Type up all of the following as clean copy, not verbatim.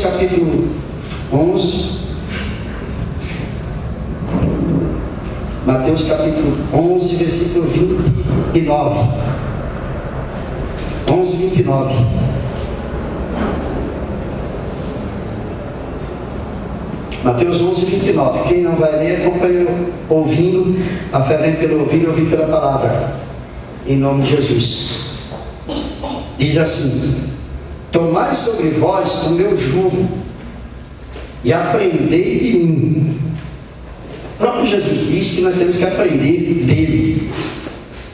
capítulo 11. Mateus capítulo 11, versículo 29. 11, 29. Mateus 11, 29. Quem não vai ler, acompanha ouvindo. A fé vem pelo ouvir e ouvir pela palavra. Em nome de Jesus. Diz assim: tomai sobre vós o meu jugo e aprendei de mim. O próprio Jesus disse que nós temos que aprender dele.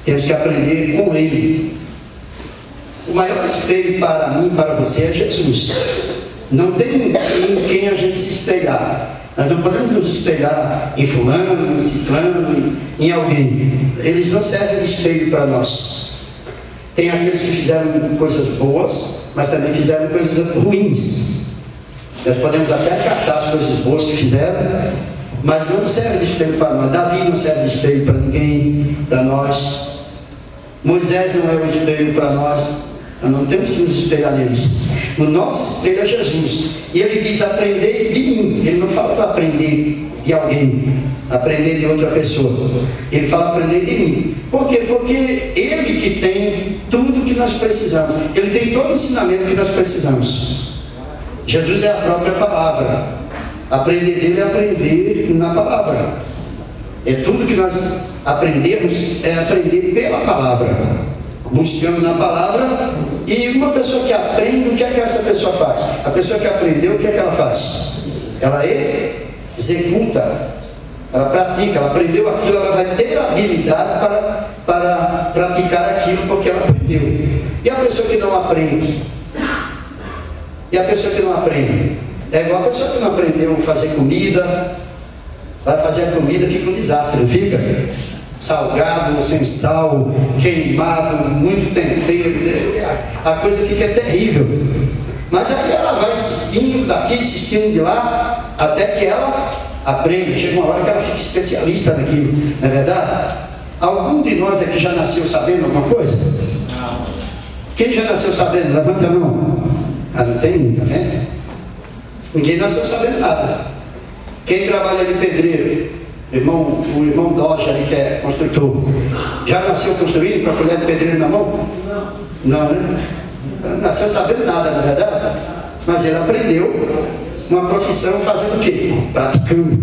Temos que aprender com ele. O maior espelho para mim e para você é Jesus. Não tem ninguém em quem a gente se espelhar. Nós não podemos nos espelhar em fulano, em ciclano, em alguém. Eles não servem de espelho para nós. Tem aqueles que fizeram coisas boas, mas também fizeram coisas ruins. Nós podemos até acatar as coisas boas que fizeram, mas não serve de espelho para nós. Davi não serve de espelho para ninguém, para nós. Moisés não é um espelho para nós. Nós não temos que nos espelhar neles. O nosso espelho é Jesus. E ele diz: aprender de mim. Ele não fala para aprender de alguém, aprender de outra pessoa. Ele fala aprender de mim. Por quê? Porque ele que tem tudo que nós precisamos. Ele tem todo o ensinamento que nós precisamos. Jesus é a própria palavra. Aprender dele é aprender na palavra. É tudo que nós aprendemos, é aprender pela palavra. Buscando na palavra. E uma pessoa que aprende, o que é que essa pessoa faz? A pessoa que aprendeu, o que é que ela faz? Ela executa, ela pratica. Ela aprendeu aquilo, ela vai ter habilidade para praticar aquilo porque ela aprendeu. E a pessoa que não aprende? E a pessoa que não aprende? É igual a pessoa que não aprendeu a fazer comida. Vai fazer a comida, fica um desastre, não fica? Salgado, sem sal, queimado, muito tempero, a coisa fica terrível. Mas aí ela vai insistindo daqui, insistindo de lá, até que ela aprende. Chega uma hora que ela fica especialista naquilo, não é verdade? Algum de nós aqui já nasceu sabendo alguma coisa? Não. Quem já nasceu sabendo? Levanta a mão. Ah, não tem muita, né? Ninguém nasceu sabendo nada. Quem trabalha de pedreiro? O irmão Doja ali, que é construtor, já nasceu construindo com a colher de pedreiro na mão? Não, né? Não nasceu sabendo nada, na verdade. Mas ele aprendeu uma profissão fazendo o quê? Praticando.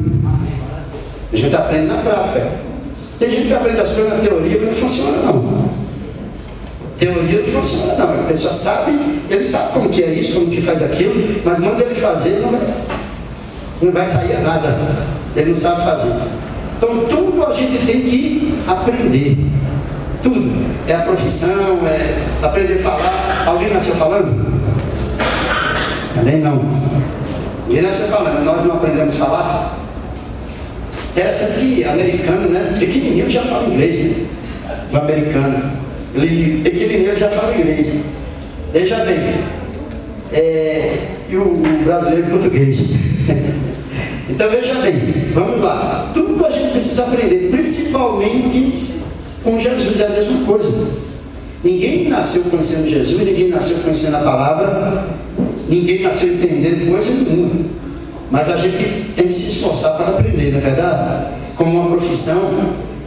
A gente aprende na prática. Tem gente que aprende as coisas na teoria, mas não funciona não. Teoria não funciona não. A pessoa sabe, ele sabe como que é isso, como que faz aquilo, mas manda ele fazer, não vai sair nada. Ele não sabe fazer. Então tudo a gente tem que aprender. Tudo. É a profissão, é aprender a falar. Alguém nasceu falando? Também não. Ninguém nasceu falando. Nós não aprendemos a falar. Essa aqui, americano, né? Pequenininho já fala inglês, né? O americano. Ele pequenininho já fala inglês. Veja bem. E o brasileiro português. Então veja bem, vamos lá. Tudo a gente precisa aprender, principalmente com Jesus, é a mesma coisa. Ninguém nasceu conhecendo Jesus, ninguém nasceu conhecendo a palavra, ninguém nasceu entendendo coisa nenhuma. Mas a gente tem que se esforçar para aprender, não é verdade? Como uma profissão,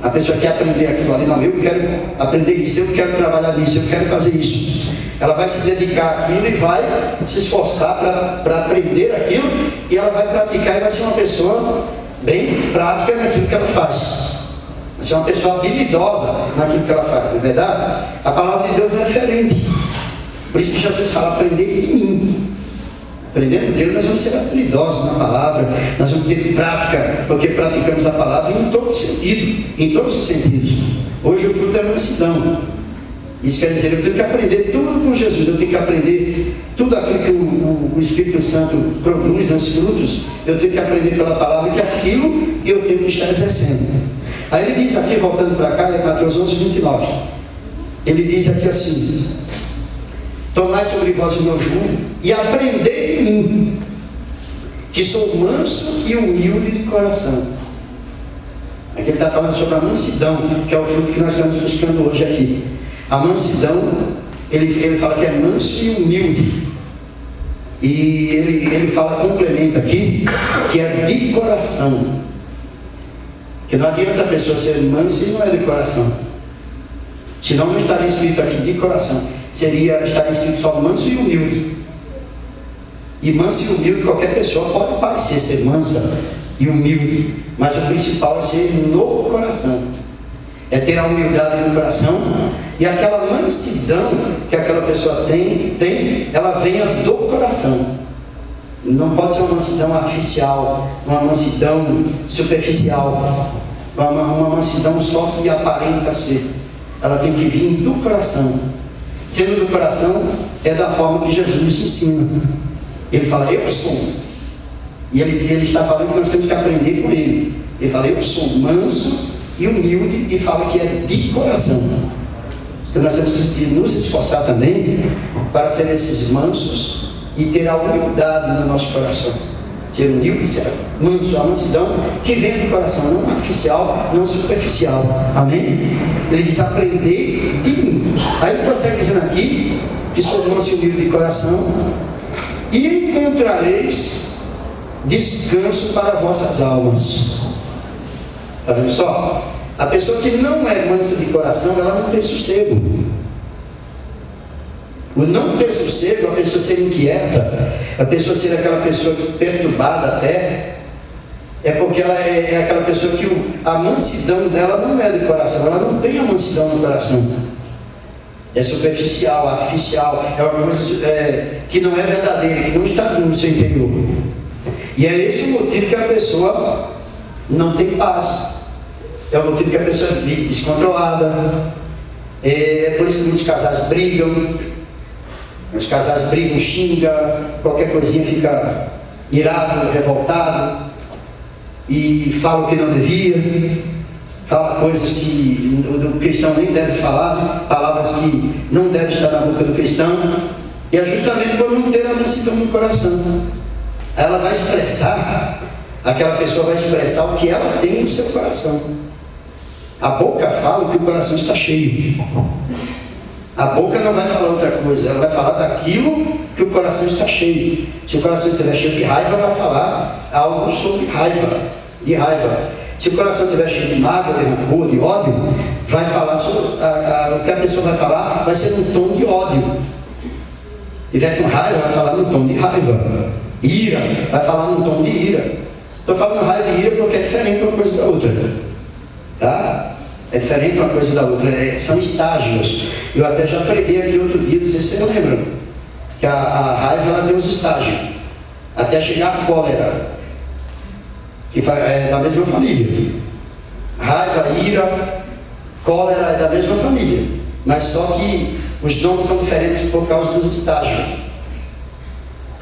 a pessoa quer aprender aquilo ali, não, eu quero aprender isso, eu quero trabalhar nisso, eu quero fazer isso. Ela vai se dedicar àquilo e vai se esforçar para aprender aquilo, e ela vai praticar e vai ser uma pessoa bem prática naquilo que ela faz. Vai ser uma pessoa habilidosa naquilo que ela faz, não é verdade? A palavra de Deus não é diferente. Por isso que Jesus fala: aprender de mim. Aprendendo Deus, nós vamos ser habilidosos na palavra, nós vamos ter prática, porque praticamos a palavra em todo sentido, em todos os sentidos. Hoje o fruto é mansidão. Isso quer dizer, eu tenho que aprender tudo com Jesus, eu tenho que aprender tudo aquilo que o Espírito Santo produz nos frutos, eu tenho que aprender pela palavra, que aquilo eu tenho que estar exercendo. Aí ele diz aqui, voltando para cá, é Mateus 11, 29. Ele diz aqui assim: tomai sobre vós o meu jugo e aprendei de mim, que sou manso e humilde de coração. Aqui ele está falando sobre a mansidão, que é o fruto que nós estamos buscando hoje aqui. A mansidão, ele fala que é manso e humilde. E ele complementa aqui, que é de coração. Que não adianta a pessoa ser mansa e não é de coração. Senão não estaria escrito aqui de coração. Estaria escrito só manso e humilde. E manso e humilde, qualquer pessoa pode parecer ser mansa e humilde, mas o principal é ser no coração. É ter a humildade no coração, e aquela mansidão que aquela pessoa tem, ela venha do coração. Não pode ser uma mansidão artificial, uma mansidão superficial, uma mansidão só que aparenta ser. Ela tem que vir do coração. Sendo do coração, é da forma que Jesus ensina. Ele fala, eu sou. E ele está falando que nós temos que aprender com ele. Ele fala, eu sou manso e humilde, e fala que é de coração. Então nós temos que nos esforçar também para ser esses mansos e ter a humildade no nosso coração. Ser humilde e ser manso, a mansidão que vem do coração, não artificial, não superficial. Amém? Ele diz, aprender de mim. Aí ele consegue dizer aqui que sou manso e humilde de coração, e encontrareis descanso para vossas almas. Está vendo só? A pessoa que não é mansa de coração, ela não tem sossego. O não ter sossego, a pessoa ser inquieta, a pessoa ser aquela pessoa perturbada até, é porque ela é aquela pessoa que a mansidão dela não é de coração, ela não tem a mansidão no coração. É superficial, artificial, é uma coisa que não é verdadeira, que não está no seu interior. E é esse o motivo que a pessoa não tem paz. É o motivo que a pessoa vive descontrolada. É por isso que muitos casais brigam. Os casais brigam, xingam, qualquer coisinha fica irado, revoltado, e fala o que não devia, fala coisas que o cristão nem deve falar, palavras que não devem estar na boca do cristão, e é justamente por não ter a mansidão no coração. Ela vai expressar, aquela pessoa vai expressar o que ela tem no seu coração. A boca fala que o coração está cheio. A boca não vai falar outra coisa, ela vai falar daquilo que o coração está cheio. Se o coração estiver cheio de raiva, vai falar algo sobre raiva, de raiva. Se o coração estiver cheio de mágoa, de rancor, de ódio, vai falar sobre, o que a pessoa vai falar vai ser num tom de ódio. Se estiver com raiva, vai falar num tom de raiva. Ira, vai falar num tom de ira. Estou falando raiva e ira porque é diferente uma coisa da outra. Tá? É diferente uma coisa da outra, são estágios. Eu até já preguei aqui outro dia, não sei se vocês lembram, que a raiva ela tem os estágios, até chegar a cólera, que é da mesma família. Raiva, ira, cólera é da mesma família, mas só que os nomes são diferentes por causa dos estágios.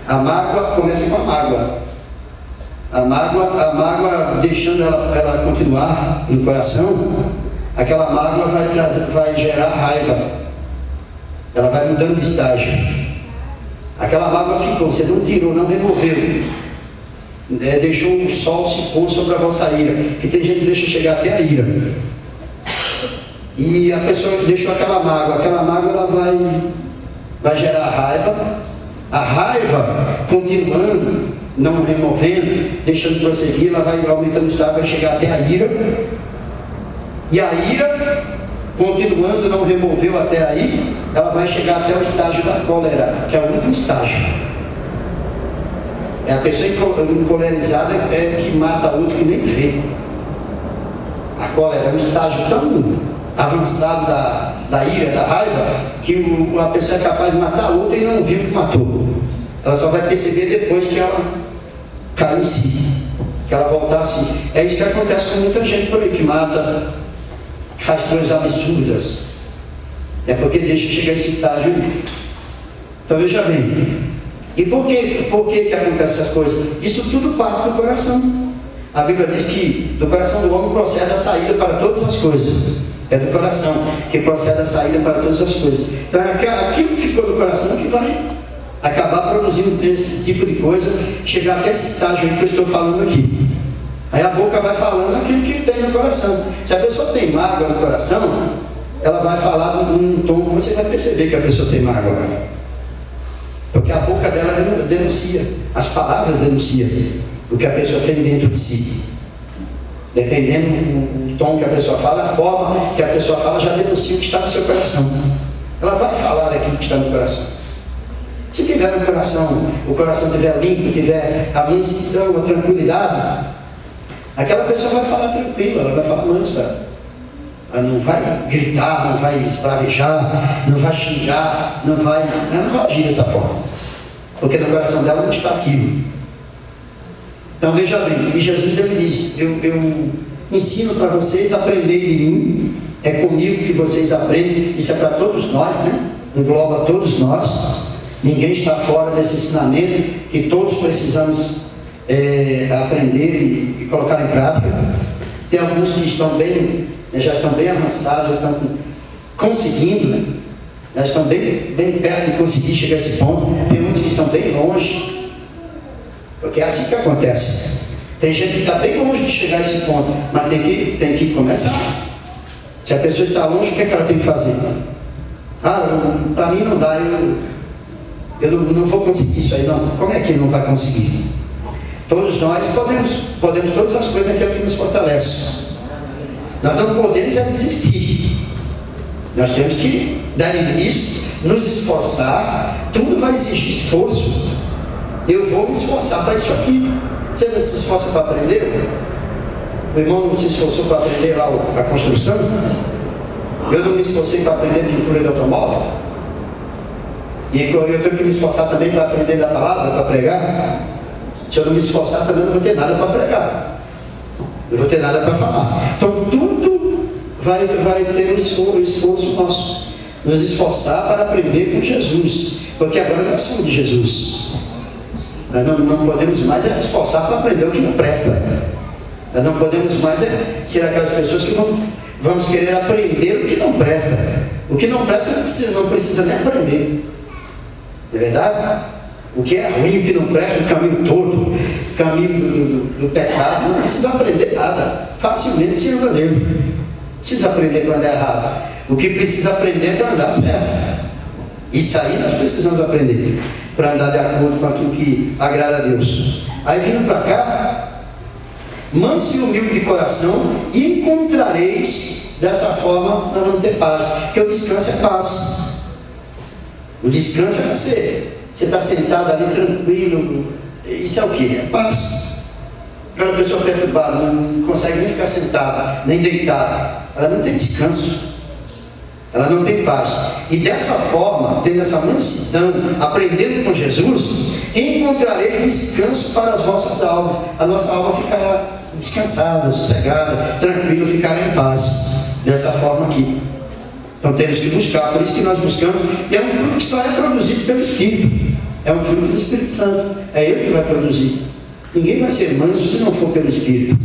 A mágoa começa com a mágoa. A mágoa deixando ela continuar no coração, aquela mágoa vai gerar raiva. Ela vai mudando de estágio. Aquela mágoa ficou, você não tirou, não removeu. Deixou o sol se pôr sobre a vossa ira. Porque tem gente que deixa chegar até a ira. E a pessoa que deixou aquela mágoa ela vai gerar raiva. A raiva, continuando, não removendo, deixando prosseguir, ela vai aumentando o estágio, vai chegar até a ira. E a ira, continuando, não removeu até aí, ela vai chegar até o estágio da cólera, que é o último estágio. É a pessoa encolerizada que mata a outra que nem vê. A cólera é um estágio tão avançado da ira, da raiva, que a pessoa é capaz de matar a outra e não viu que matou. Ela só vai perceber depois que ela cai em si, que ela voltar a si. É isso que acontece com muita gente por aí, que mata, que faz coisas absurdas. É porque deixa chegar esse estágio aí. Então veja bem. E por que acontece essas coisas? Isso tudo parte do coração. A Bíblia diz que do coração do homem procede a saída para todas as coisas. É do coração que procede a saída para todas as coisas. Então é aquilo que ficou no coração que vai acabar produzindo esse tipo de coisa, chegar até esse estágio aí que eu estou falando aqui. Aí a boca vai falando aquilo que tem no coração. Se a pessoa tem mágoa no coração, ela vai falar num tom que você vai perceber que a pessoa tem mágoa. Porque a boca dela denuncia, as palavras denunciam o que a pessoa tem dentro de si. Dependendo do tom que a pessoa fala, a forma que a pessoa fala já denuncia o que está no seu coração. Ela vai falar aquilo que está no coração. Se tiver no coração, o coração estiver limpo, tiver a mansidão, a tranquilidade, aquela pessoa vai falar tranquila, ela vai falar mansa. Ela não vai gritar, não vai esbravejar, não vai xingar, ela não vai agir dessa forma. Porque no coração dela não está aquilo. Então veja bem, e Jesus ele diz, eu ensino para vocês a aprender de mim, é comigo que vocês aprendem, isso é para todos nós, né? Engloba todos nós, ninguém está fora desse ensinamento, que todos precisamos aprender e colocar em prática. Tem alguns que estão bem, já estão bem avançados, já estão conseguindo, né? Já estão bem perto de conseguir chegar a esse ponto. Tem muitos que estão bem longe, porque é assim que acontece. Tem gente que está bem longe de chegar a esse ponto, mas tem que começar. Se a pessoa está longe, o que é que ela tem que fazer? Para mim não dá, eu não vou conseguir isso aí, não. Como é que não vai conseguir? Todos nós podemos todas as coisas naquilo que nos fortalece. Nós não podemos desistir. Nós temos que dar início, nos esforçar. Tudo vai exigir esforço. Eu vou me esforçar para isso aqui. Você não se esforça para aprender? O irmão não se esforçou para aprender lá a construção? Eu não me esforcei para aprender pintura de automóvel? E eu tenho que me esforçar também para aprender da palavra, para pregar? Se eu não me esforçar também, não vou ter nada para pregar. Não vou ter nada para falar. Então tudo vai ter um esforço nosso. Nos esforçar para aprender com Jesus. Porque agora nós somos de Jesus. Nós não podemos mais esforçar para aprender o que não presta. Nós não podemos mais ser aquelas pessoas que vamos querer aprender o que não presta. O que não presta não precisa nem aprender. É verdade? O que é ruim, o que não presta, o caminho todo, o caminho do pecado, não precisa aprender nada. Facilmente se anda nele. Não precisa aprender para andar errado. O que precisa aprender é para andar certo. Isso aí nós precisamos aprender, para andar de acordo com aquilo que agrada a Deus. Aí vindo para cá, manso e humilde de coração, e encontrareis, dessa forma, nós vamos ter paz. Porque o descanso é paz. O descanso é você está sentado ali tranquilo. Isso é o que? É paz. Aquela pessoa perturbada não consegue nem ficar sentada, nem deitada. Ela não tem descanso. Ela não tem paz. E dessa forma, tendo essa mansidão, aprendendo com Jesus, encontrarei descanso para as vossas almas. A nossa alma ficará descansada, sossegada, tranquila, ficará em paz. Dessa forma aqui. Então temos que buscar, por isso que nós buscamos, e é um fruto que só é produzido pelo Espírito. É um fruto do Espírito Santo. É Ele que vai produzir. Ninguém vai ser manso se não for pelo Espírito.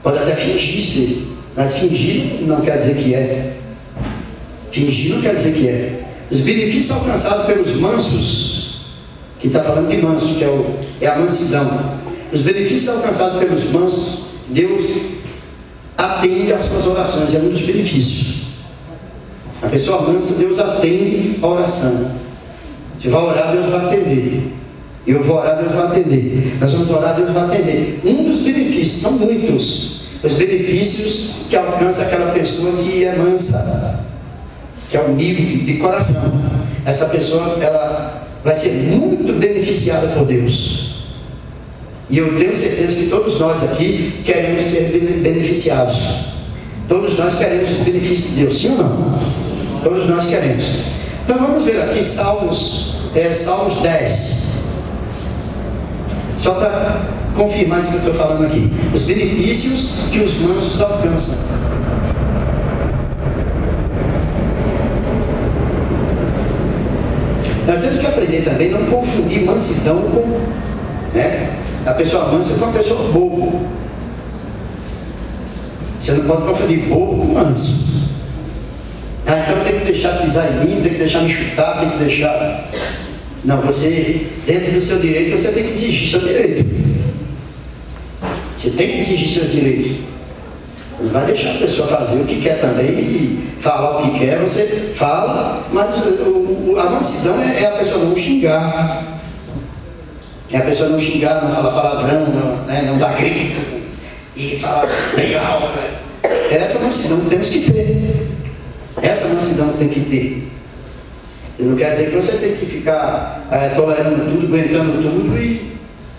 Pode até fingir ser, mas fingir não quer dizer que é. Fingir não quer dizer que é. Os benefícios alcançados pelos mansos, que está falando de manso, que é a mansidão. Os benefícios alcançados pelos mansos, Deus atende às suas orações, é um dos benefícios. A pessoa mansa, Deus atende a oração. Se vai orar, Deus vai atender. Eu vou orar, Deus vai atender. Nós vamos orar, Deus vai atender. Um dos benefícios, são muitos, os benefícios que alcança aquela pessoa que é mansa, que é humilde de coração. Essa pessoa, ela vai ser muito beneficiada por Deus. E eu tenho certeza que todos nós aqui queremos ser beneficiados. Todos nós queremos o benefício de Deus, sim ou não? Todos nós queremos. Então vamos ver aqui Salmos 10. Só para confirmar isso que eu estou falando aqui. Os benefícios que os mansos alcançam. Nós temos que aprender também a não confundir mansidão com, né, a pessoa mansa com a pessoa bobo. Você não pode confundir bobo com manso. Então tem que deixar pisar em mim, tem que deixar me chutar, tem que deixar... Não, você, dentro do seu direito, você tem que exigir seu direito. Você tem que exigir seu direito. Não vai deixar a pessoa fazer o que quer também e falar o que quer, você fala, mas a mansidão é a pessoa não xingar. É a pessoa não xingar, não falar palavrão, não dar grito e falar bem alto. Essa mansidão temos que ter. Essa mansidão tem que ter. E não quer dizer que você tem que ficar tolerando tudo, aguentando tudo e...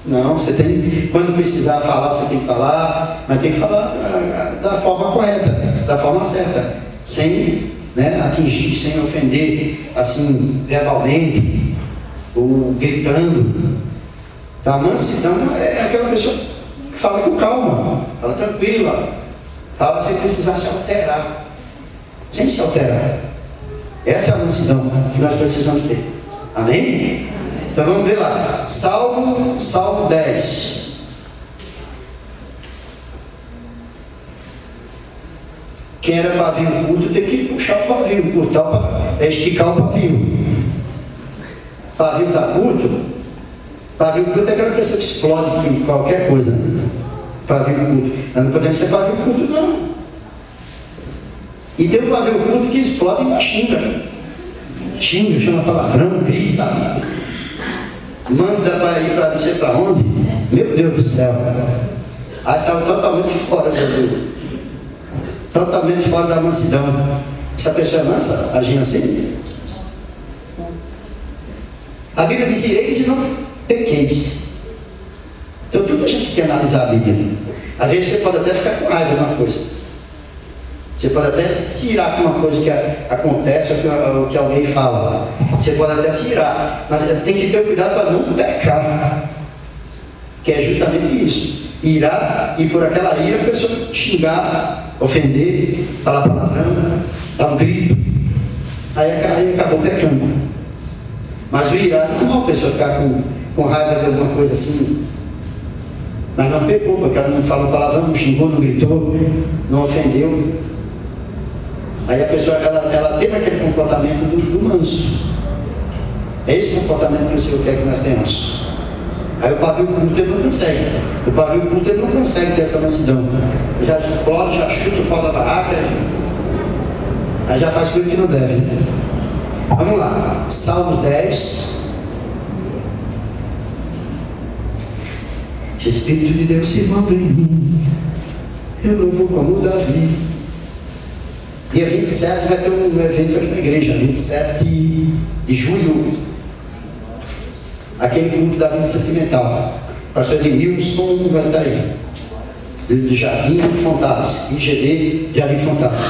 Não, você tem, quando precisar falar, você tem que falar, mas tem que falar da forma correta, da forma certa, sem atingir, sem ofender, assim, verbalmente, ou gritando. A mansidão é aquela pessoa que fala com calma, fala tranquila, fala sem precisar se alterar, sem se alterar. Essa é a mansidão que nós precisamos ter. Amém? Então vamos ver lá, Salmo 10. Quem era pavio curto tem que puxar o pavio, esticar o pavio. Pavio está curto? Pavio curto é aquela pessoa que explode em qualquer coisa. Pavio curto. Nós não podemos ser pavio curto, não. E tem um pavio curto que explode e xinga, chama palavrão, grita. Manda para ir para não sei para onde. Meu Deus do céu. Aí saiu totalmente fora totalmente fora da mansidão. Essa pessoa é mansa, agindo assim? A Bíblia diz: ireis e não pequeis. Então tudo a gente quer analisar a Bíblia. Às vezes você pode até ficar com raiva de uma coisa. Você pode até se irar com uma coisa que acontece ou que alguém fala. Você pode até se irar, mas tem que ter cuidado para não pecar. Que é justamente isso. Irar e por aquela ira a pessoa xingar, ofender, falar palavrão, dar um grito. Aí acabou pecando. Mas o irar não é uma pessoa ficar com raiva de alguma coisa assim. Mas não pecou, porque ela não falou palavrão, não xingou, não gritou, não ofendeu. Aí a pessoa, ela teve aquele comportamento do manso. É esse comportamento que o Senhor quer que nós tenhamos. Aí o pavio curto ele não consegue. O pavio curto ele não consegue ter essa mansidão. Já explode, já chuta o pau da barraca. Aí já faz coisa que não deve. Vamos lá. Salmo 10. Espírito de Deus se move em mim. Eu não vou como Davi. Dia 27 vai ter um evento aqui na igreja, 27 de julho, aquele culto da vida sentimental. Pastor Edmilson vai estar aí, do Jardim Fontales, IGD Jardim Fontales.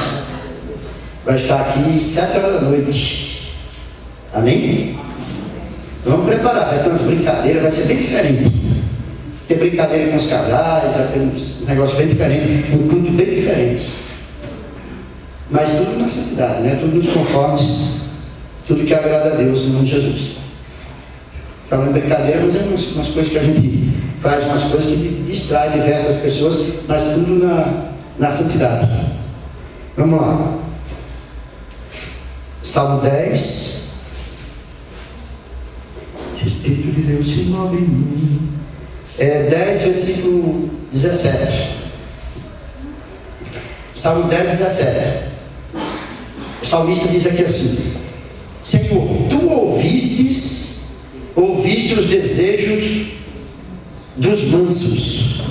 Vai estar aqui 7 horas da noite. Amém? Vamos preparar, vai ter umas brincadeiras, vai ser bem diferente. Tem brincadeira com os casais, vai ter um negócio bem diferente, um culto bem diferente. Mas tudo na santidade, tudo nos conformes, tudo que agrada a Deus, em nome de Jesus. Falando brincadeira, mas é umas coisas que a gente faz, umas coisas que distrai, diverte as pessoas, mas tudo na santidade. Vamos lá. Salmo 10. Espírito de Deus se move em mim. 10, versículo 17. Salmo 10, 17. O salmista diz aqui assim: Senhor, tu ouviste os desejos dos mansos.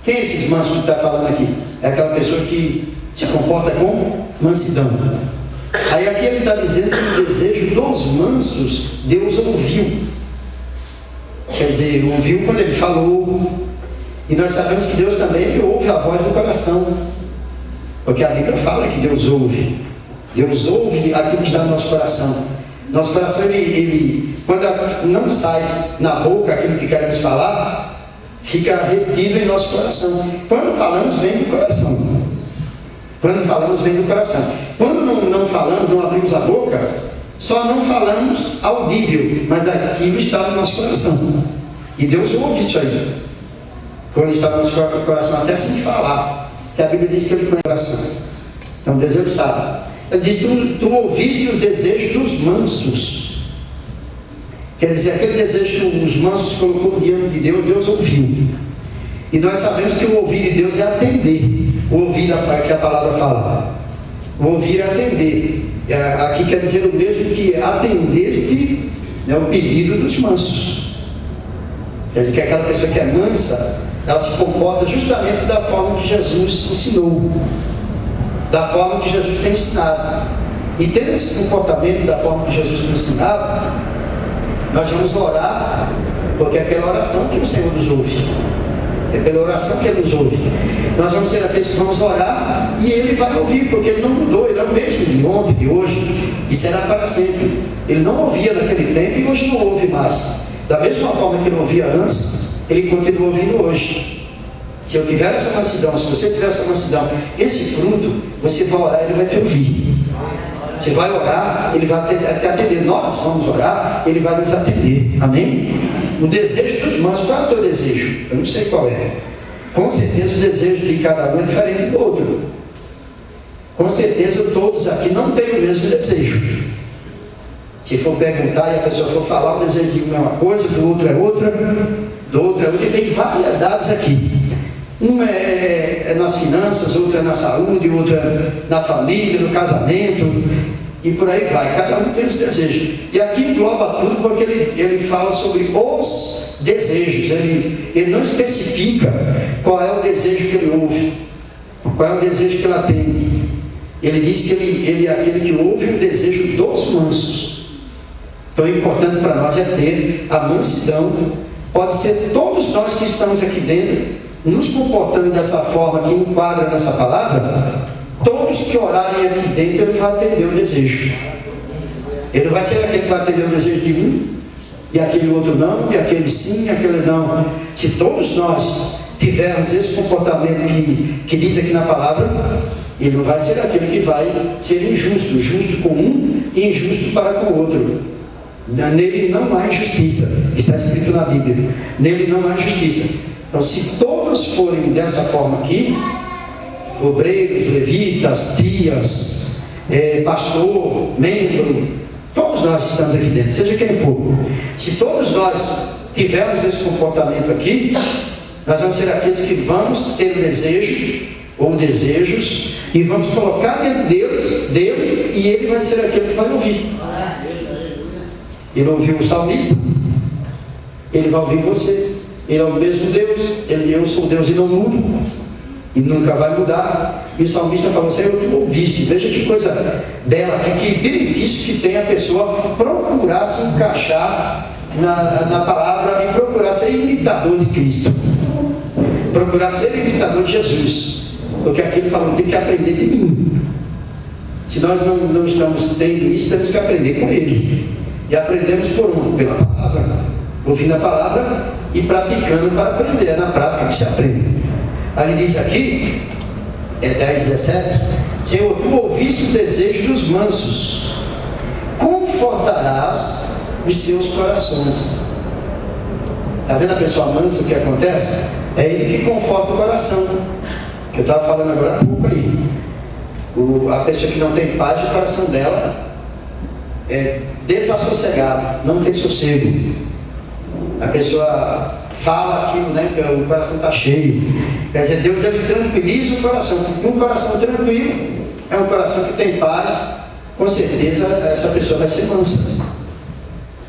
Quem é esses mansos que está falando aqui? É aquela pessoa que se comporta com mansidão. Aí aqui ele está dizendo que o desejo dos mansos Deus ouviu. Quer dizer, ouviu quando ele falou. E nós sabemos que Deus também ouve a voz do coração. Porque a Bíblia fala que Deus ouve. Deus ouve aquilo que está no nosso coração. Nosso coração, ele quando não sai na boca aquilo que queremos falar, fica retido em nosso coração. Quando falamos, vem do coração. Quando falamos, vem do coração. Quando não falamos, não abrimos a boca, só não falamos audível, mas aquilo está no nosso coração. E Deus ouve isso aí. Quando está no nosso coração, até sem falar. Que a Bíblia diz que ele conhece o coração. Então Deus ele sabe. Ele diz: tu ouviste os desejos dos mansos. Quer dizer, aquele desejo que os mansos colocou diante de Deus, Deus ouviu. E nós sabemos que o ouvir de Deus é atender. O ouvir que a palavra fala. O ouvir é atender. Aqui quer dizer o mesmo que atender-te, né, o pedido dos mansos. Quer dizer que aquela pessoa que é mansa, ela se comporta justamente da forma que Jesus ensinou, da forma que Jesus tem ensinado. E tendo esse comportamento da forma que Jesus tem ensinado, nós vamos orar, porque é pela oração que o Senhor nos ouve. É pela oração que Ele nos ouve. Nós vamos ser aqueles que vamos orar e Ele vai ouvir, porque Ele não mudou. Ele é o mesmo de ontem, de hoje, e será para sempre. Ele não ouvia naquele tempo e hoje não ouve mais. Da mesma forma que Ele ouvia antes, Ele continua ouvindo hoje. Se eu tiver essa mansidão, se você tiver essa mansidão, esse fruto, você vai orar e Ele vai te ouvir. Você vai orar, Ele vai te atender. Nós vamos orar, Ele vai nos atender. Amém? O desejo dos mansos, qual é o teu desejo? Eu não sei qual é. Com certeza o desejo de cada um é diferente do outro. Com certeza todos aqui não têm o mesmo desejo. Se for perguntar e a pessoa for falar, o desejo de um é uma coisa, do outro é outra, do outro é outra, e tem variedades aqui. Um é nas finanças, outro é na saúde, outro é na família, no casamento, e por aí vai. Cada um tem os desejos. E aqui engloba tudo, porque ele fala sobre os desejos. Ele não especifica qual é o desejo que ele ouve, qual é o desejo que ela tem. Ele diz que ele é aquele que ouve o desejo dos mansos. Então, o importante para nós é ter a mansidão. Pode ser todos nós que estamos aqui dentro, nos comportando dessa forma que enquadra nessa palavra. Todos que orarem aqui dentro, Ele vai atender o desejo. Ele vai ser aquele que vai atender o desejo de um, e aquele outro não, e aquele sim, e aquele não. Se todos nós tivermos esse comportamento que diz aqui na palavra, Ele não vai ser aquele que vai ser injusto, justo com um e injusto para com o outro. Nele não há injustiça. Está escrito na Bíblia. Nele não há injustiça. Então, se todos forem dessa forma aqui, obreiros, levitas, tias, pastor, membro, todos nós estamos aqui dentro, seja quem for. Se todos nós tivermos esse comportamento aqui, nós vamos ser aqueles que vamos ter desejo ou desejos e vamos colocar dentro dele, e ele vai ser aquele que vai ouvir. Ele ouviu o salmista, ele vai ouvir você. Ele é o mesmo Deus. Eu sou Deus e não mudo, e nunca vai mudar. E o salmista falou: Senhor, tu ouviste. Veja que coisa bela aqui, que benefício que tem a pessoa procurar se encaixar na palavra e procurar ser imitador de Cristo, procurar ser imitador de Jesus, porque aqui ele falou: tem que aprender de mim. Se nós não estamos tendo isso, temos que aprender com Ele. E aprendemos por onde? Pela palavra, ouvindo a palavra e praticando para aprender. É na prática que se aprende. Aí ele diz aqui, 10, 17: Senhor, tu ouviste os desejos dos mansos, confortarás os seus corações. Está vendo a pessoa mansa, o que acontece? É ele que conforta o coração, que eu estava falando agora há pouco aí. A pessoa que não tem paz, o coração dela é desassossegado, não tem sossego. A pessoa fala aquilo, né, que o coração está cheio. Quer dizer, Deus, Ele tranquiliza o coração. Um coração tranquilo é um coração que tem paz. Com certeza essa pessoa vai ser mansa,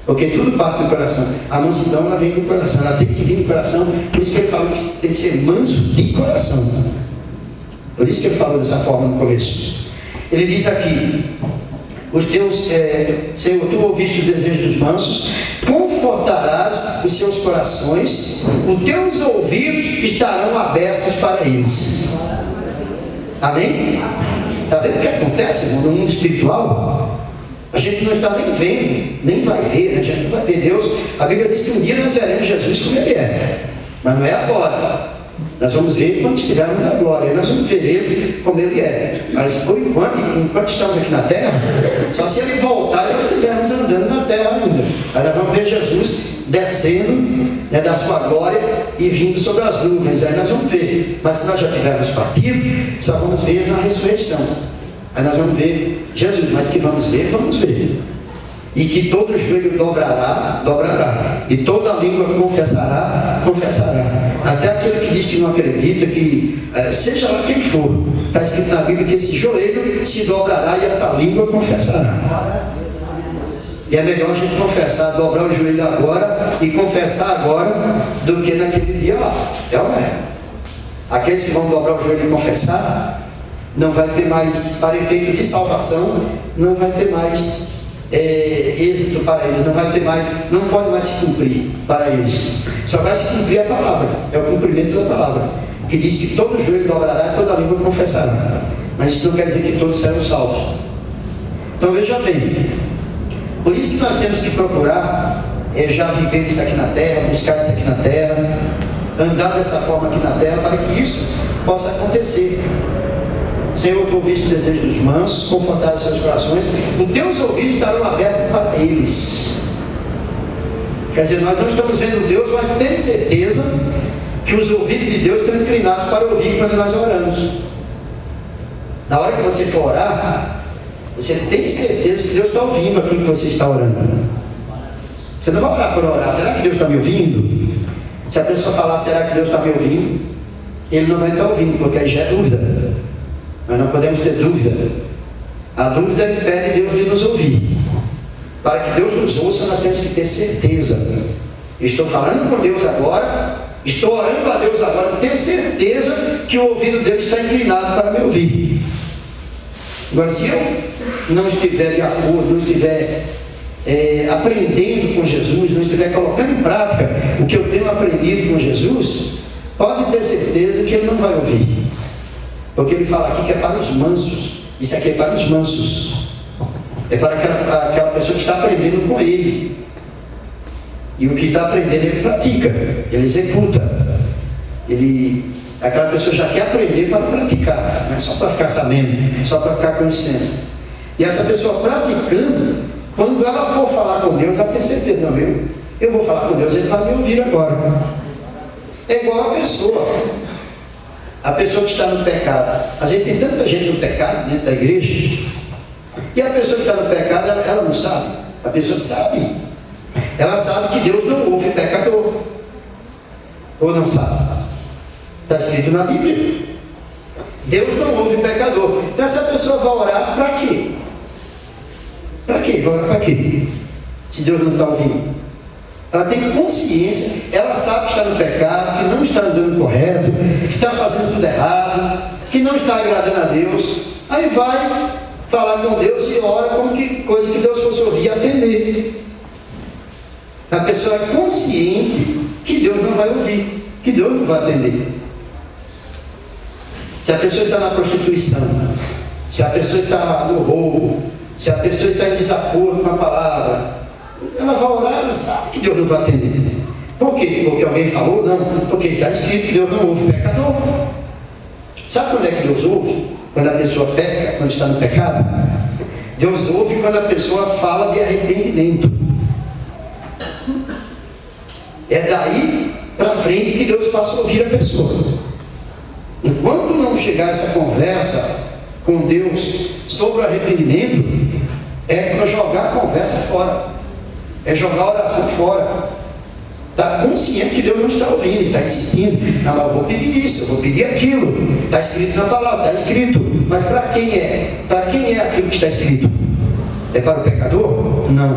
porque tudo parte do coração. A mansidão, ela vem do coração, ela tem que vir do coração. Por isso que ele fala que tem que ser manso de coração. Por isso que ele falou dessa forma no começo. Ele diz aqui: os teus, Senhor, tu ouviste os desejos dos mansos, confortarás os seus corações, os teus ouvidos estarão abertos para eles. Amém? Está vendo o que acontece no mundo espiritual? A gente não está nem vendo, nem vai ver, né? A gente não vai ver Deus. A Bíblia diz que um dia nós veremos Jesus como Ele é, mas não é agora. Nós vamos ver quando estivermos na glória, nós vamos ver Ele como Ele é. Mas por enquanto estamos aqui na terra, só se Ele voltar e nós estivermos andando na terra ainda. Aí nós vamos ver Jesus descendo, né, da sua glória e vindo sobre as nuvens. Aí nós vamos ver. Mas se nós já tivermos partido, só vamos ver na ressurreição. Aí nós vamos ver Jesus. Mas que vamos ver, vamos ver. e que todo joelho dobrará, e toda língua confessará. Até aquele que diz que não acredita, que seja lá quem for, está escrito na Bíblia que esse joelho se dobrará e essa língua confessará. E é melhor a gente confessar, dobrar o joelho agora e confessar agora do que naquele dia lá. É ou não é? Aqueles que vão dobrar o joelho e confessar, não vai ter mais, para efeito de salvação, não vai ter mais êxito para eles, não pode mais se cumprir para eles. Só vai se cumprir a palavra, é o cumprimento da palavra, que diz que todo joelho dobrará e toda língua confessará. Mas isso não quer dizer que todos serão salvos. Então veja bem, por isso que nós temos que procurar já viver isso aqui na terra, buscar isso aqui na terra, andar dessa forma aqui na terra, para que isso possa acontecer. Senhor, tu ouviste o desejo dos mansos, confortar os seus corações, os teus ouvidos estarão abertos para eles. Quer dizer, nós não estamos vendo Deus, mas temos certeza que os ouvidos de Deus estão inclinados para ouvir quando nós oramos. Na hora que você for orar, você tem certeza que Deus está ouvindo aquilo que você está orando. Você não vai orar por orar, será que Deus está me ouvindo? Se a pessoa falar, será que Deus está me ouvindo? Ele não vai estar ouvindo, porque aí já é dúvida. Nós não podemos ter dúvida. A dúvida impede Deus de nos ouvir. Para que Deus nos ouça, nós temos que ter certeza. Estou falando com Deus agora, estou orando a Deus agora, tenho certeza que o ouvido dele está inclinado para me ouvir. Agora, se eu não estiver de acordo, não estiver aprendendo com Jesus, não estiver colocando em prática o que eu tenho aprendido com Jesus, pode ter certeza que ele não vai ouvir. Porque ele fala aqui que é para os mansos. Isso aqui é para os mansos. É para aquela pessoa que está aprendendo com ele. E o que está aprendendo ele pratica, ele executa. Aquela pessoa já quer aprender para praticar, não é só para ficar sabendo, só para ficar conhecendo. E essa pessoa praticando, quando ela for falar com Deus, ela tem certeza, não, eu vou falar com Deus, ele vai me ouvir agora. É igual a pessoa que está no pecado. Às vezes tem tanta gente no pecado dentro da igreja, e a pessoa que está no pecado, ela não sabe. A pessoa sabe. Ela sabe que Deus não ouve pecador. Ou não sabe? Está escrito na Bíblia. Deus não ouve pecador. Então essa pessoa vai orar para quê? Para quê? Vai orar para quê? Se Deus não está ouvindo. Ela tem consciência, ela sabe que está no pecado, que não está andando correto, que está fazendo tudo errado, que não está agradando a Deus. Aí vai falar com Deus e ora como que coisa que Deus fosse ouvir e atender. A pessoa é consciente que Deus não vai ouvir, que Deus não vai atender. Se a pessoa está na prostituição, se a pessoa está no roubo, se a pessoa está em desacordo com a palavra, ela vai orar, ela sabe que Deus não vai atender. Por quê? Porque alguém falou? Não, porque está escrito que Deus não ouve pecador. Sabe quando é que Deus ouve? Quando a pessoa peca, quando está no pecado. Deus ouve quando a pessoa fala de arrependimento. É daí para frente que Deus passa a ouvir a pessoa. Enquanto não chegar essa conversa com Deus sobre o arrependimento, é para jogar a conversa fora. É jogar a oração fora. Está consciente que Deus não está ouvindo, está insistindo. Não, eu vou pedir isso, eu vou pedir aquilo. Está escrito na palavra, está escrito. Mas para quem é? Para quem é aquilo que está escrito? É para o pecador? Não.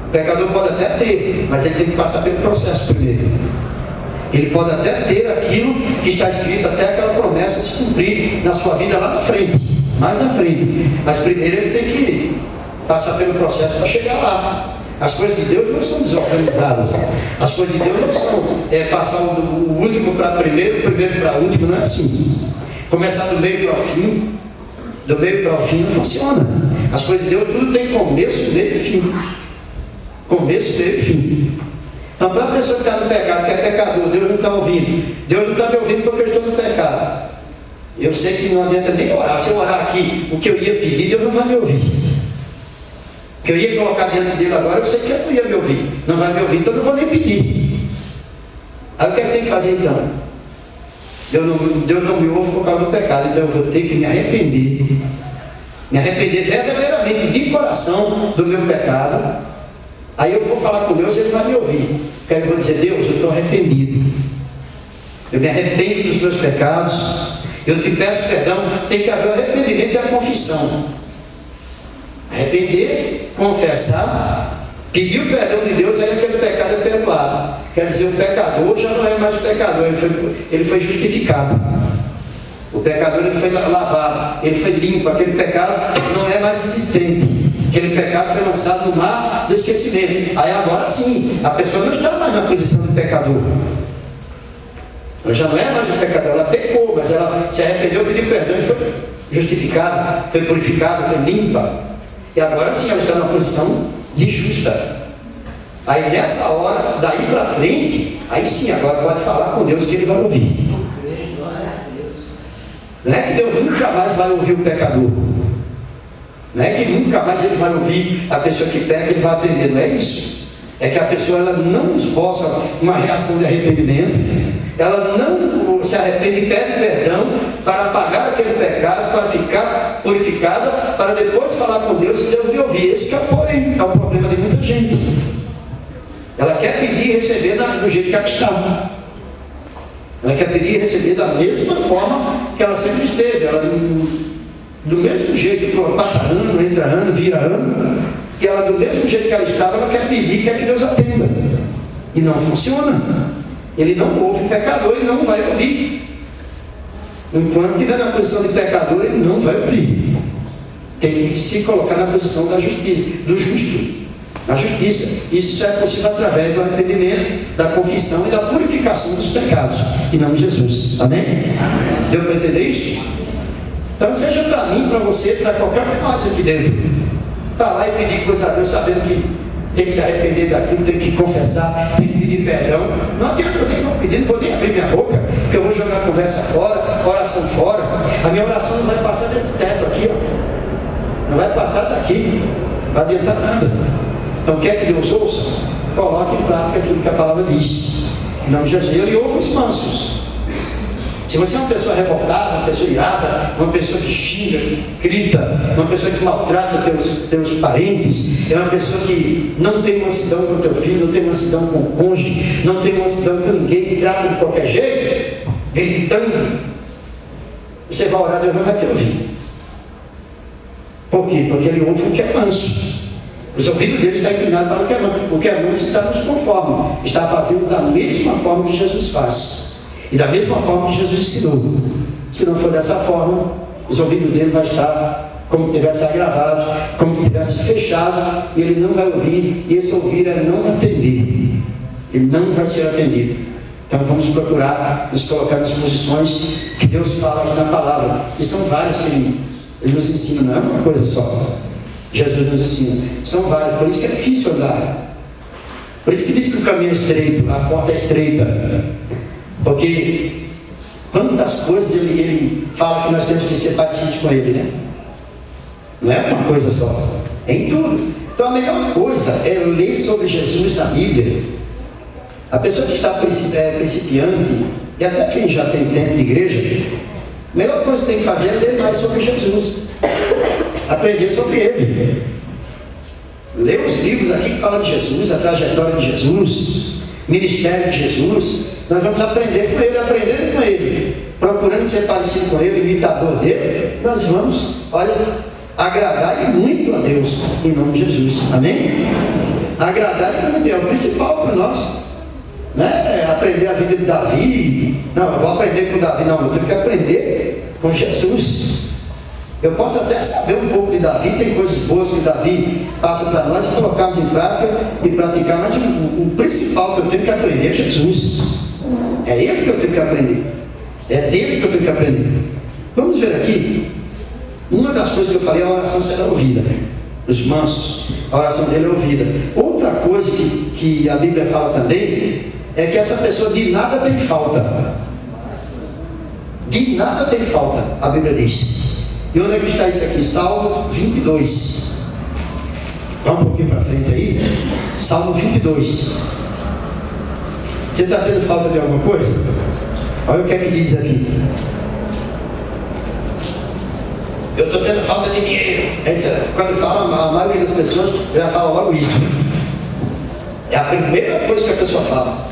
O pecador pode até ter, mas ele tem que passar pelo processo primeiro. Ele pode até ter aquilo que está escrito, até aquela promessa se cumprir na sua vida lá na frente, mais na frente. Mas primeiro ele tem que passar pelo processo para chegar lá. As coisas de Deus não são desorganizadas. As coisas de Deus não são passar o último para primeiro, o primeiro para o último, não é assim. Começar do meio para o fim. Do meio para o fim não funciona. As coisas de Deus tudo tem começo, meio e fim. Começo, meio e fim. Então, para a pessoa que está no pecado, que é pecador, Deus não está ouvindo. Deus não está me ouvindo porque eu estou no pecado. Eu sei que não adianta nem orar. Se eu orar aqui, o que eu ia pedir, Deus não vai me ouvir. O que eu ia colocar diante dele agora, eu sei que ele não ia me ouvir. Não vai me ouvir, então eu não vou nem pedir. Aí o que é que tem que fazer então? Deus não me ouve por causa do pecado, então eu vou ter que me arrepender me arrepender verdadeiramente, de coração, do meu pecado, aí eu vou falar com Deus e Ele vai me ouvir. Aí eu vou dizer: Deus, eu estou arrependido, eu me arrependo dos meus pecados, eu te peço perdão. Tem que haver o arrependimento e a confissão. Arrepender, confessar, pedir o perdão de Deus, aí aquele pecado é perdoado. Quer dizer, o pecador já não é mais pecador, ele foi justificado. O pecador, ele foi lavado, ele foi limpo, aquele pecado não é mais existente. Aquele pecado foi lançado no mar do esquecimento. Aí agora sim, a pessoa não está mais na posição de pecador. Ela já não é mais um pecador, ela pecou, mas ela se arrependeu, pediu perdão e foi justificada, foi purificada, foi limpa. E agora sim ela está na posição de justa. Aí nessa hora, daí para frente, aí sim, agora pode falar com Deus que Ele vai ouvir. Não é que Deus nunca mais vai ouvir o pecador. Não é que nunca mais Ele vai ouvir a pessoa que peca, Ele vai aprender. Não é isso. É que a pessoa ela não esboça uma reação de arrependimento, ela não se arrepende e pede perdão para apagar aquele pecado, para ficar purificada, para depois falar com Deus e Deus lhe ouvir. Esse que é o porém, é o problema de muita gente. Ela quer pedir e receber do jeito que ela está. Ela quer pedir e receber da mesma forma que ela sempre esteve. Ela, do mesmo jeito, passa ano, entra ano, vira ano, que ela, do mesmo jeito que ela estava, ela quer pedir, quer que Deus atenda. E não funciona. Ele não ouve o pecador, ele não vai ouvir. Enquanto estiver na posição de pecador, ele não vai ouvir. Tem que se colocar na posição da justiça, do justo, na justiça. Isso só é possível através do arrependimento, da confissão e da purificação dos pecados, em nome de Jesus. Amém? Amém. Deu para entender isso? Então seja para mim, para você, para qualquer um de nós aqui dentro, para lá e pedir coisa a Deus, sabendo que tem que se arrepender daquilo, tem que confessar, tem que pedir perdão. Não adianta, eu nem vou pedir, não vou nem abrir minha boca, porque eu vou jogar a conversa fora, oração fora. A minha oração não vai passar desse teto aqui, ó. Não vai passar daqui, não vai adiantar nada. Então quer que Deus ouça? Coloque em prática aquilo que a palavra diz. Em nome de Jesus, Ele ouve os mansos. Se você é uma pessoa revoltada, uma pessoa irada, uma pessoa que xinga, grita, uma pessoa que maltrata teus parentes, é uma pessoa que não tem mansidão com o teu filho, não tem mansidão com o cônjuge, não tem mansidão com ninguém, trata de qualquer jeito, gritando, você vai orar, Deus não vai te ouvir. Por quê? Porque Ele ouve o que é manso. Os ouvidos dele estão inclinados para o que é manso. O que é manso está nos conforme, está fazendo da mesma forma que Jesus faz. E da mesma forma que Jesus ensinou. Se não for dessa forma, os ouvidos dele vão estar como se tivesse agravado, como se tivesse fechado, e ele não vai ouvir, e esse ouvir é não atender. Ele não vai ser atendido. Então vamos procurar nos colocar nas posições que Deus fala aqui na palavra, que são várias que Ele nos ensina, não é uma coisa só. Jesus nos ensina, são várias, por isso que é difícil andar. Por isso que diz que o caminho é estreito, a porta é estreita. Porque quantas coisas ele fala que nós temos que ser parecidos com Ele, né? Não é uma coisa só, é em tudo. Então a melhor coisa é ler sobre Jesus na Bíblia. A pessoa que está principiante, e até quem já tem tempo de igreja, a melhor coisa que tem que fazer é ler mais sobre Jesus, aprender sobre Ele, ler os livros aqui que falam de Jesus, a trajetória de Jesus, ministério de Jesus. Nós vamos aprender com Ele, aprendendo com Ele, procurando ser parecido com Ele, imitador dele. Nós vamos, olha, agradar e muito a Deus, em nome de Jesus. Amém? Agradar e muito, é o principal para nós, né? Aprender a vida de Davi. Não, eu vou aprender com Davi, não, eu tenho que aprender com Jesus. Eu posso até saber um pouco de Davi, tem coisas boas que Davi passa para nós, colocarmos em prática e praticar, mas o principal que eu tenho que aprender é Jesus. É Ele que eu tenho que aprender, é dele que eu tenho que aprender. Vamos ver aqui, uma das coisas que eu falei, a oração será ouvida. Os mansos, a oração dele é ouvida. Outra coisa que a Bíblia fala também, é que essa pessoa de nada tem falta. De nada tem falta, a Bíblia diz. E onde é que está isso aqui? Salmo 22. Vamos um pouquinho para frente aí. Salmo 22. Você está tendo falta de alguma coisa? Olha o que é que diz aqui. eu estou tendo falta de dinheiro. Quando fala, a maioria das pessoas já fala logo isso. É a primeira coisa que a pessoa fala.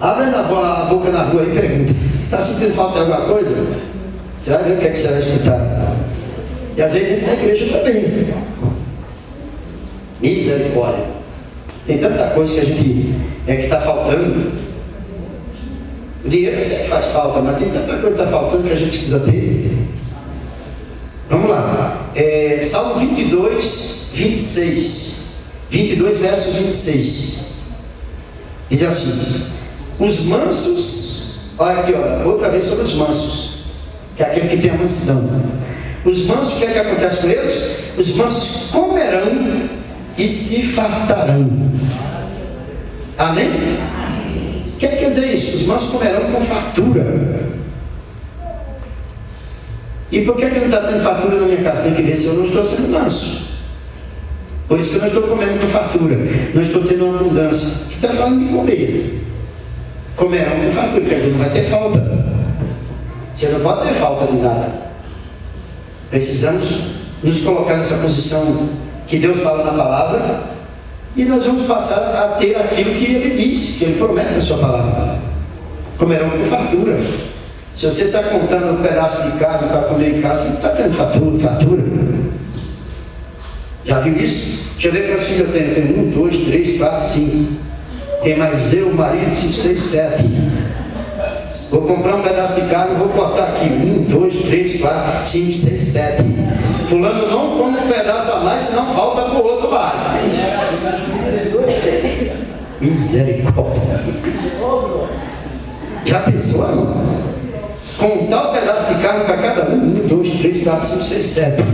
Abre a boca na rua e pergunta: está sentindo falta de alguma coisa? Você vai ver o que é que você vai escutar. E às vezes dentro da igreja também. Misericórdia. Tem tanta coisa que a gente que está faltando. O dinheiro sempre faz falta, mas tem tanta coisa que está faltando que a gente precisa ter. Vamos lá. Salmo 22, 26. 22 versos 26. Diz assim: os mansos, olha aqui, olha, outra vez sobre os mansos, que é aquele que tem a mansidão. Os mansos, o que é que acontece com eles? Os mansos comerão e se fartarão. Amém? O que quer dizer isso? Os mansos comerão com fartura. E por que não está tendo fartura na minha casa? Tem que ver se eu não estou sendo manso. Por isso que eu não estou comendo com fartura, não estou tendo uma abundância. Está falando de comer. Comerão com fartura, quer dizer, não vai ter falta. Você não pode ter falta de nada. Precisamos nos colocar nessa posição que Deus fala na palavra, e nós vamos passar a ter aquilo que Ele disse, que Ele promete na sua palavra. Comerão com fartura. Se você está contando um pedaço de carne para comer em casa, você não está tendo fartura. Já viu isso? Deixa eu ver quantos filhos eu tenho. Eu tenho 1, 2, 3, 4, 5. Tem mais eu, o marido, 5, 6, 7. Vou comprar um pedaço de carne, vou cortar aqui. 1, 2, 3, 4, 5, 6, 7. Fulano não come um pedaço a mais, senão falta para o outro lado. Misericórdia. Já pensou, irmão? Contar um pedaço de carne para cada um. 1, 2, 3, 4, 5, 6, 7.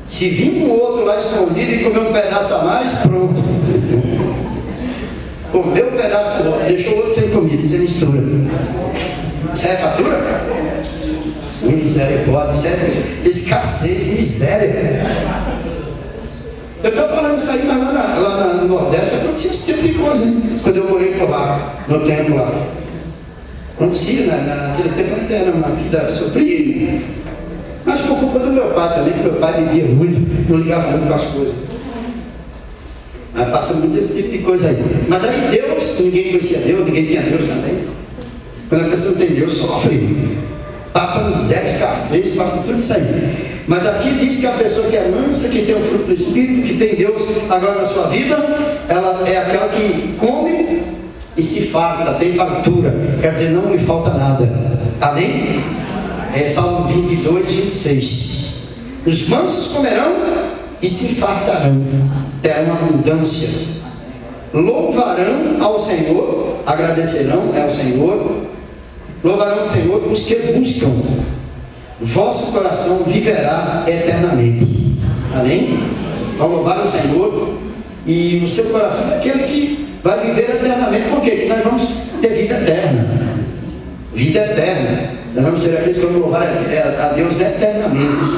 Se vir um outro lá escondido e comer um pedaço a mais, pronto. Comeu um pedaço do outro, deixou o outro sem comida, sem mistura. Isso é fatura? Misericórdia, isso é escassez, miséria. Eu estou falando isso aí, mas lá no Nordeste acontecia esse tipo de coisa, hein? Quando eu morei por lá, no templo lá. Acontecia, naquele tempo ainda era uma vida sofrida. Mas por culpa do meu pai também, que meu pai bebia muito, não ligava muito com as coisas. Mas passa muito esse tipo de coisa aí. Mas aí Deus, ninguém conhecia Deus, ninguém tinha Deus também. Quando a pessoa não tem Deus, sofre. Passa miséria, escassez, passa tudo isso aí. Mas aqui diz que a pessoa que é mansa, que tem o fruto do Espírito, que tem Deus agora na sua vida, ela é aquela que come e se farta, tem fartura. Quer dizer, não lhe falta nada. Amém? É Salmo 22, 26. Os mansos comerão e se fartarão, terão abundância. Louvarão ao Senhor, agradecerão ao Senhor. Louvarão o Senhor os que buscam. Vosso coração viverá eternamente. Amém? Vão louvar o Senhor. E o seu coração é aquele que vai viver eternamente. Por quê? Porque nós vamos ter vida eterna. Vida eterna. Nós vamos ser aqueles que vão louvar a Deus eternamente.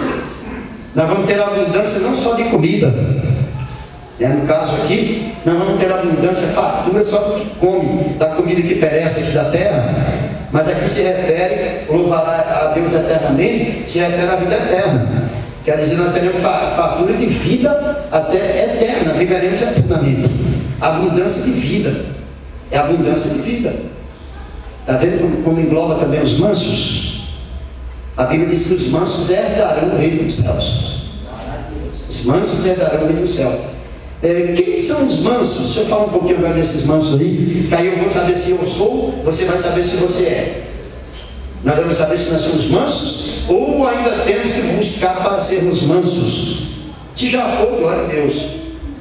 Nós vamos ter abundância não só de comida. No caso aqui, nós vamos ter abundância, fartura só do que come, da comida que perece aqui da terra. Mas aqui se refere, louvar a Deus eternamente, se refere à vida eterna. Quer dizer, nós teremos fartura de vida até eterna, viveremos eternamente. Abundância de vida. É abundância de vida. Está vendo como engloba também os mansos? A Bíblia diz que os mansos herdarão o reino dos céus. Os mansos herdarão o reino dos céus. Quem são os mansos? Deixa eu falar um pouquinho agora desses mansos aí, que aí eu vou saber se eu sou, você vai saber se você é. Nós vamos saber se nós somos mansos, ou ainda temos que buscar para sermos mansos. Se já for, glória a Deus.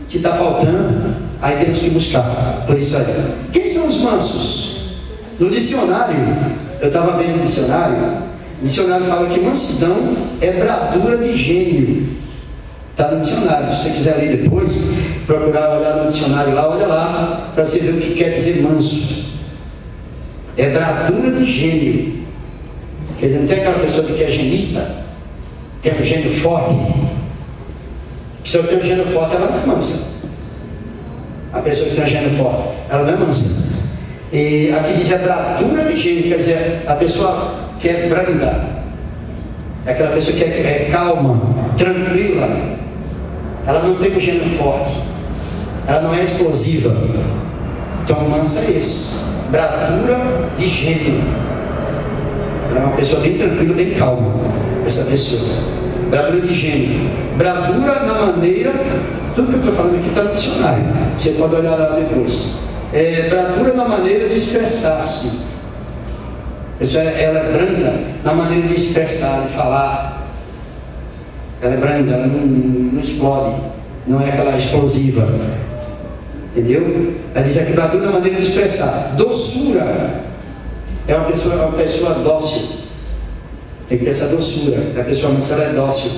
Que está faltando, aí temos que buscar por isso aí. Quem são os mansos? No dicionário, eu estava vendo o dicionário fala que mansidão é bradura de gênio. Está no dicionário, se você quiser ler depois, procurar olhar no dicionário lá, olha lá, para você ver o que quer dizer manso. É bradura de gênio. Quer dizer, não tem aquela pessoa que é genista, que é um gênio forte. Que se eu tenho um gênio forte, ela não é mansa. A pessoa que tem um gênio forte, ela não é mansa. E aqui diz a bradura de gênio, quer dizer, a pessoa que é branda. É aquela pessoa que é calma, tranquila. Ela não tem um gênio forte. Ela não é explosiva. Então, mansa é esse. Bravura de gênio. Ela é uma pessoa bem tranquila, bem calma. Essa pessoa. Bravura de gênio. Bravura na maneira. Tudo que eu estou falando aqui está no dicionário. Você pode olhar lá depois. Bravura na maneira de expressar-se. Ela é branda na maneira de expressar, de falar. Ela é branda, ela não explode. Não é aquela explosiva. Entendeu? Ela diz aqui, bravura na maneira de expressar. Doçura. É uma pessoa dócil. Tem que ter essa doçura. A pessoa mansa, ela é dócil.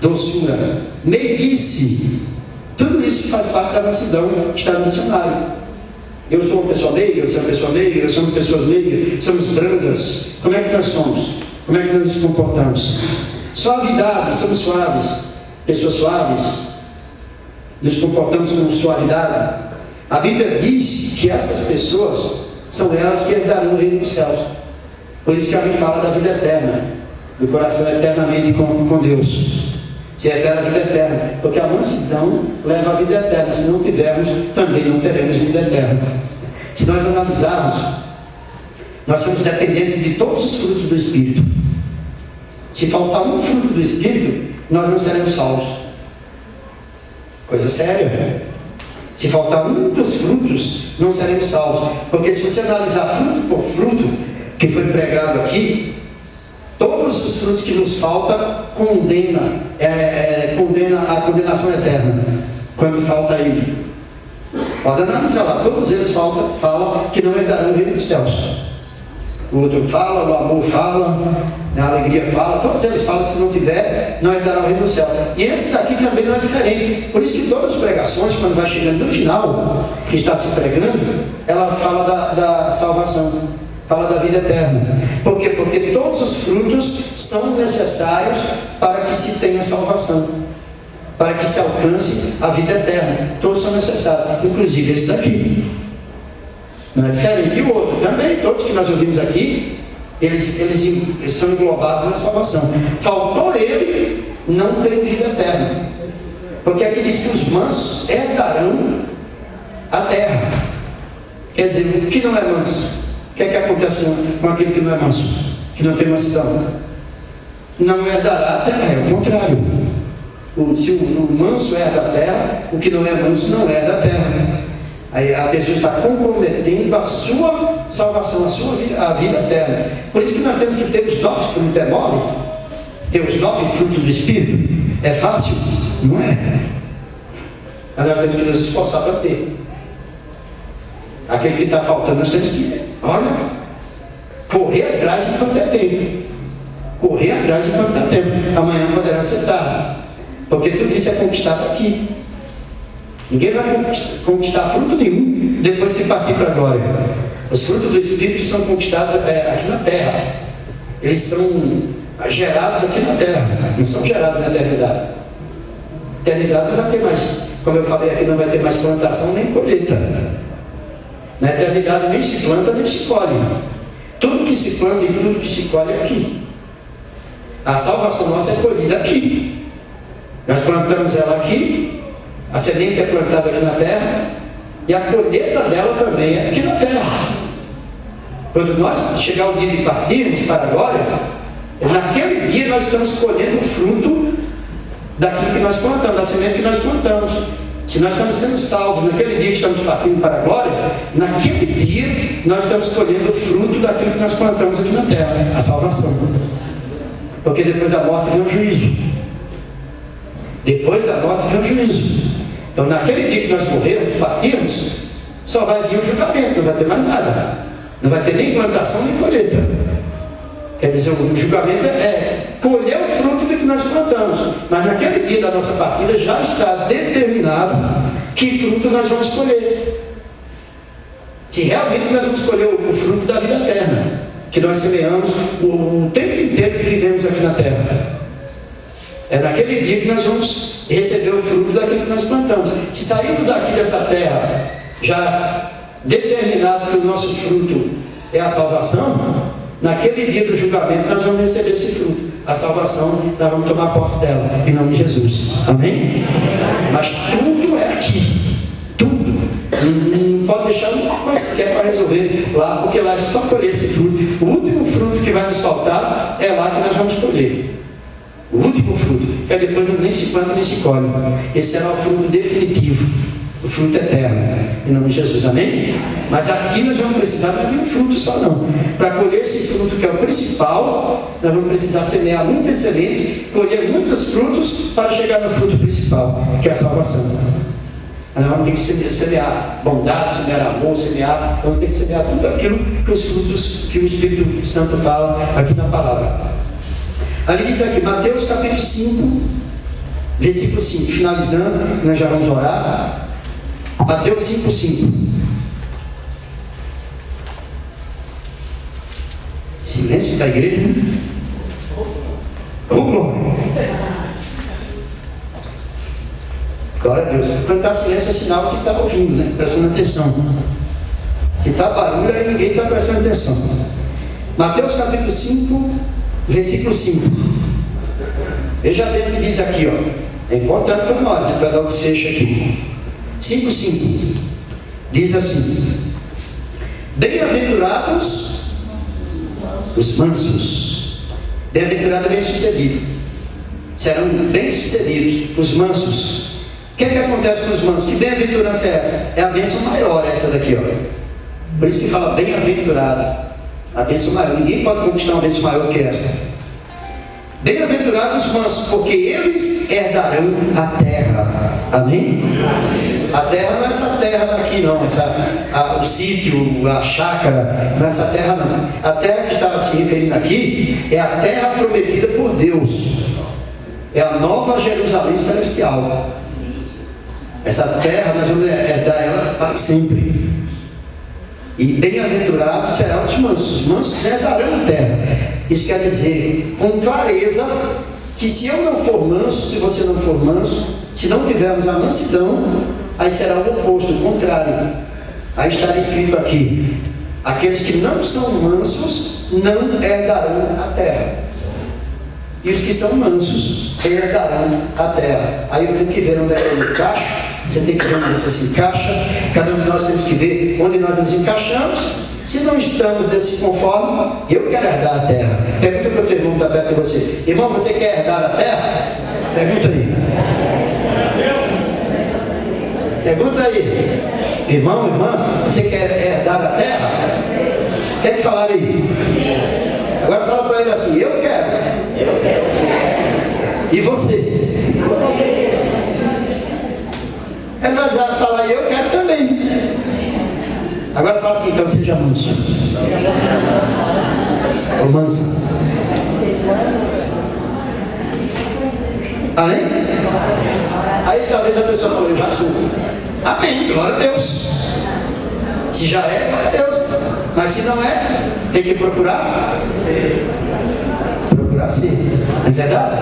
Doçura. Meiguice. Tudo isso faz parte da mansidão que está no dicionário. Eu sou uma pessoa meiga, eu sou uma pessoa meiga, somos pessoas meigas, somos brandas. Como é que nós somos? Como é que nós nos comportamos? Suavidade, somos suaves. Pessoas suaves. Nos comportamos com suavidade. A Bíblia diz que essas pessoas são elas que herdarão o reino dos céus. Por isso que a Bíblia fala da vida eterna, do coração eternamente com Deus. Se refere à vida eterna, porque a mansidão leva à vida eterna. Se não tivermos, também não teremos vida eterna. Se nós analisarmos, nós somos dependentes de todos os frutos do Espírito. Se faltar um fruto do Espírito, nós não seremos salvos. Coisa séria. Se faltar um dos frutos, não seremos salvos. Porque se você analisar fruto por fruto, que foi pregado aqui, todos os frutos que nos faltam condena a condenação eterna. Quando falta ele. Pode analisar lá, todos eles falam que não herdarão o reino dos céus. O outro fala, o amor fala, a alegria fala, todos eles falam, se não tiver, não herdará o reino dos céus. E esse daqui também não é diferente. Por isso que todas as pregações, quando vai chegando no final, que está se pregando, ela fala da salvação, fala da vida eterna. Por quê? Porque todos os frutos são necessários para que se tenha salvação, para que se alcance a vida eterna. Todos são necessários, inclusive esse daqui. Não é diferente. E o outro também, todos que nós ouvimos aqui, eles são englobados na salvação. Faltou ele, não tem vida eterna. Porque aqui diz que os mansos herdarão a terra. Quer dizer, o que não é manso? O que é que acontece com aquele que não é manso? Que não tem mansidão? Não herdará a terra, é o contrário. Se o manso herda a terra, o que não é manso não herda a terra. Aí a pessoa está comprometendo a sua salvação, a vida eterna. Por isso que nós temos que ter os 9 frutos. É mole? Ter os 9 frutos do Espírito? É fácil? Não é. Mas nós temos que nos esforçar para ter. Aquele que está faltando, nós temos que, olha, correr atrás enquanto é tempo. Correr atrás enquanto é tempo. Amanhã poderá ser tarde. Porque tudo isso é conquistado aqui. Ninguém vai conquistar fruto nenhum depois que partir para a glória. Os frutos do Espírito são conquistados aqui na terra. Eles são gerados aqui na terra. Não são gerados na eternidade. Na eternidade não vai ter mais, como eu falei aqui, não vai ter mais plantação nem colheita. Na eternidade nem se planta nem se colhe. Tudo que se planta e tudo que se colhe é aqui. A salvação nossa é colhida aqui. Nós plantamos ela aqui. A semente é plantada aqui na terra e a colheita dela também é aqui na terra. Quando nós chegar o dia de partirmos para a glória, naquele dia nós estamos colhendo o fruto daquilo que nós plantamos, da semente que nós plantamos. Se nós estamos sendo salvos naquele dia que estamos partindo para a glória, naquele dia nós estamos colhendo o fruto daquilo que nós plantamos aqui na terra, a salvação. Porque depois da morte vem o juízo. Depois da morte vem o juízo. Então naquele dia que nós morrermos, partirmos, só vai vir o julgamento, não vai ter mais nada. Não vai ter nem plantação nem colheita. Quer dizer, o julgamento é colher o fruto do que nós plantamos. Mas naquele dia da nossa partida já está determinado que fruto nós vamos colher. Se realmente nós vamos colher o fruto da vida eterna, que nós semeamos o tempo inteiro que vivemos aqui na terra. É naquele dia que nós vamos receber o fruto daquilo que nós plantamos. Se sairmos daqui dessa terra, já determinado que o nosso fruto é a salvação, naquele dia do julgamento nós vamos receber esse fruto. a salvação, nós vamos tomar posse dela, em nome de Jesus. Amém? Mas tudo é aqui. Tudo. Não pode deixar uma coisa que é para resolver lá, porque lá é só colher esse fruto. O último fruto que vai nos faltar é lá que nós vamos colher. O último fruto, que depois nem se planta nem se colhe. Esse será o fruto definitivo, o fruto eterno, em nome de Jesus. Amém? Mas aqui nós vamos precisar de um fruto só não. Para colher esse fruto que é o principal, nós vamos precisar semear muitas sementes, colher muitos frutos para chegar no fruto principal, que é a salvação. Nós vamos ter que semear bondade, semear amor, vamos ter que semear tudo aquilo que os frutos que o Espírito Santo fala aqui na palavra. Ali diz aqui, Mateus capítulo 5, versículo 5, finalizando, nós já vamos orar. Mateus 5, 5. Silêncio da igreja. Oh, glória. Glória a Deus. Quando está silêncio é sinal que está ouvindo, né? Prestando atenção. Se está barulho, aí ninguém está prestando atenção. Mateus capítulo 5, versículo 5. Veja bem o que diz aqui, ó. É importante para nós, né? Para dar um desfecho aqui. 5:5 diz assim: bem-aventurados os mansos, bem-aventurado bem-sucedido, serão bem-sucedidos os mansos. O que é que acontece com os mansos? Que bem-aventurança é essa? É a bênção maior, essa daqui, ó. Por isso que fala bem-aventurado, a bênção maior. Ninguém pode conquistar uma bênção maior que essa. Bem-aventurados os mansos, porque eles herdarão a terra. Amém? A terra não é essa terra daqui não, o sítio, a chácara, não é essa terra não. A terra que está se referindo aqui é a terra prometida por Deus. É a nova Jerusalém celestial. Essa terra nós vamos herdar ela para sempre. E bem-aventurados serão os mansos. Os mansos herdarão a terra. Isso quer dizer com clareza que se eu não for manso, se você não for manso, se não tivermos a mansidão, aí será o oposto, o contrário. Aí está escrito aqui: aqueles que não são mansos não herdarão a terra, e os que são mansos herdarão a terra. Aí eu tenho que ver onde é que eu encaixo. Você tem que ver onde você se encaixa. Cada um de nós temos que ver onde nós nos encaixamos. Se não estamos desse conforme, eu quero herdar a terra. Pergunta para o teu irmão que está perto de você: irmão, você quer herdar a terra? Pergunta aí. Pergunta aí. Irmão, irmã, você quer herdar a terra? Quer que falar aí? Agora fala para ele assim: eu quero. E você? Ele vai falar: eu quero também. Agora fala assim: então seja manso. Ou manso. Amém? Aí talvez a pessoa fale: eu já sou. Amém, glória a Deus. Se já é, glória a Deus. Mas se não é, tem que procurar. Procurar ser. É verdade?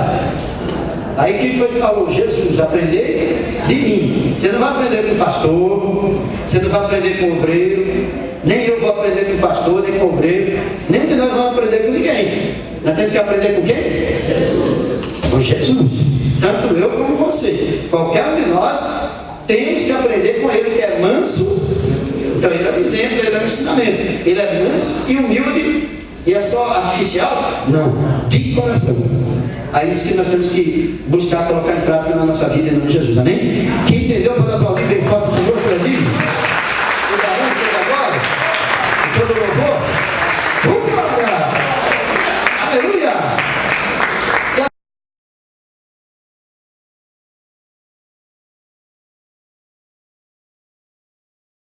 Aí quem foi que falou? Jesus: aprender de mim. Você não vai aprender com o pastor, você não vai aprender com o obreiro, nem eu vou aprender com o pastor, nem com o obreiro, nem de nós vamos aprender com ninguém. Nós temos que aprender com quem? Jesus. Com Jesus. Tanto eu como você. Qualquer um de nós temos que aprender com ele, que é manso. Então ele é um exemplo, ele é um ensinamento. Ele é manso e humilde. E é só artificial? Não, de coração. É isso que nós temos que buscar colocar em prática na nossa vida, em nome de Jesus. Amém? Quem entendeu, pode aplaudir bem forte, Senhor.